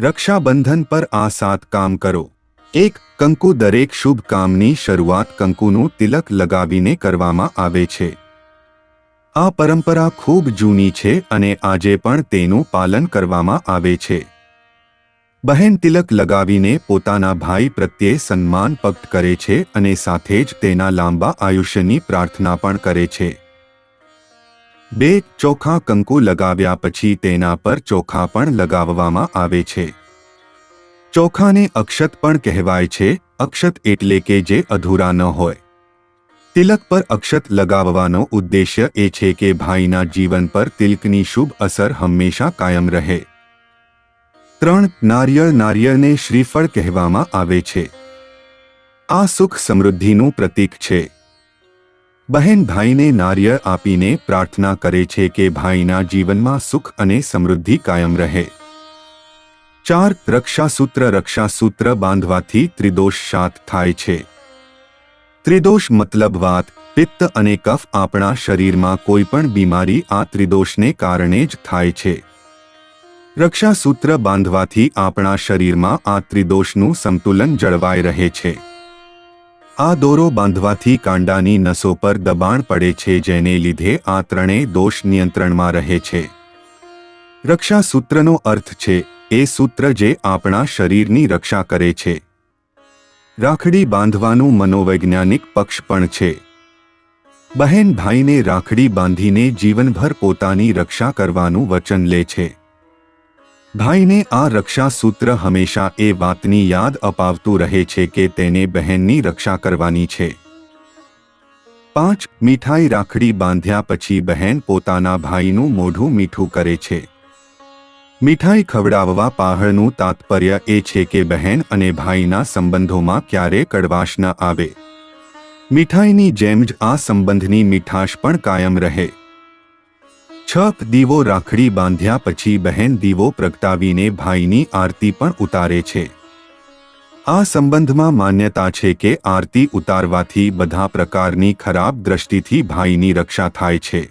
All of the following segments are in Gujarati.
રક્ષાબંધન પર આ 7 કામ કરો। 1. કંકુ દરેક શુભ કામની શરૂઆત કંકુનું તિલક લગાવીને કરવામાં આવે છે। આ પરંપરા ખૂબ જૂની છે અને આજે પણ તેનું પાલન કરવામાં આવે છે। બહેન તિલક લગાવીને પોતાના ભાઈ પ્રત્યે સન્માન વ્યક્ત કરે છે અને સાથે જ તેના લાંબા આયુષ્યની પ્રાર્થના પણ કરે છે। 2. ચોખા કંકુ લગાવ્યા પછી તેના પર ચોખા પણ લગાવવામાં આવે છે। ચોખાને અક્ષત પણ કહેવાય છે। અક્ષત એટલે કે જે અધૂરા ન હોય। તિલક પર અક્ષત લગાવવાનો ઉદ્દેશ્ય એ છે કે ભાઈના જીવન પર તિલકની શુભ અસર હંમેશા કાયમ રહે। 3. નારિયેળ નારિયેળને શ્રીફળ કહેવામાં આવે છે। આ સુખ સમૃદ્ધિનું પ્રતીક છે। બહેન ભાઈને નારિયેળ આપીને પ્રાર્થના કરે છે કે ભાઈના જીવનમાં સુખ અને સમૃદ્ધિ કાયમ રહે। 4. રક્ષાસૂત્ર બાંધવાથી ત્રિદોષ શાંત થાય છે। ત્રિદોષ મતલબ વાત, પિત્ત અને કફ। આપણા શરીરમાં કોઈ પણ બીમારી આ ત્રિદોષને કારણે જ થાય છે। રક્ષાસૂત્ર બાંધવાથી આપણા શરીરમાં આ ત્રિદોષનું સંતુલન જળવાઈ રહે છે। આ દોરો બાંધવાથી કાંડાની નસો પર દબાણ પડે છે જેને લીધે આ ત્રણેય દોષ નિયંત્રણમાં રહે છે। રક્ષાસૂત્રનો અર્થ છે એ સૂત્ર જે આપણા શરીરની રક્ષા કરે છે। રાખડી બાંધવાનું મનોવૈજ્ઞાનિક પક્ષ પણ છે। બહેન ભાઈને રાખડી બાંધીને જીવનભર પોતાની રક્ષા કરવાનું વચન લે છે। ભાઈને આ રક્ષાસૂત્ર હંમેશા એ વાતની યાદ અપાવતું રહે છે કે તેને બહેનની રક્ષા કરવાની છે। 5. મીઠાઈ રાખડી બાંધ્યા પછી બહેન પોતાના ભાઈનું મોઢું મીઠું કરે છે। મીઠાઈ ખવડાવવા પાછળનું તાત્પર્ય એ છે કે બહેન અને ભાઈના સંબંધોમાં ક્યારે કડવાશ ન આવે। મીઠાઈની જેમ જ આ સંબંધની મીઠાશ પણ કાયમ રહે। 6. દીવો રાખડી બાંધ્યા પછી બહેન દીવો પ્રગટાવીને ભાઈની આરતી પણ ઉતારે છે। આ સંબંધમાં માન્યતા છે કે આરતી ઉતારવાથી બધા પ્રકારની ખરાબ દ્રષ્ટિથી ભાઈની રક્ષા થાય છે।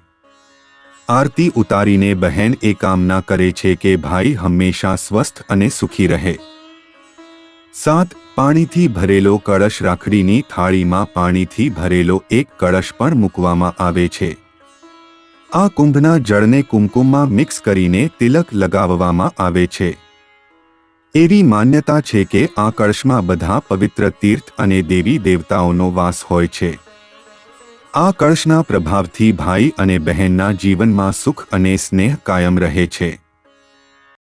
આરતી ઉતારીને બહેન એ કામના કરે છે કે ભાઈ હંમેશા સ્વસ્થ અને સુખી રહે। 7. પાણીથી ભરેલો કળશ રાખડીની થાળીમાં પાણીથી ભરેલો એક કળશ પણ મૂકવામાં આવે છે। આ કુંભના જળને કુમકુમમાં મિક્સ કરીને તિલક લગાવવામાં આવે છે। એવી માન્યતા છે કે આ કળશમાં બધા પવિત્ર તીર્થ અને દેવી દેવતાઓનો વાસ હોય છે। આ કળશના પ્રભાવથી ભાઈ અને બહેનના જીવનમાં સુખ અને સ્નેહ કાયમ રહે છે।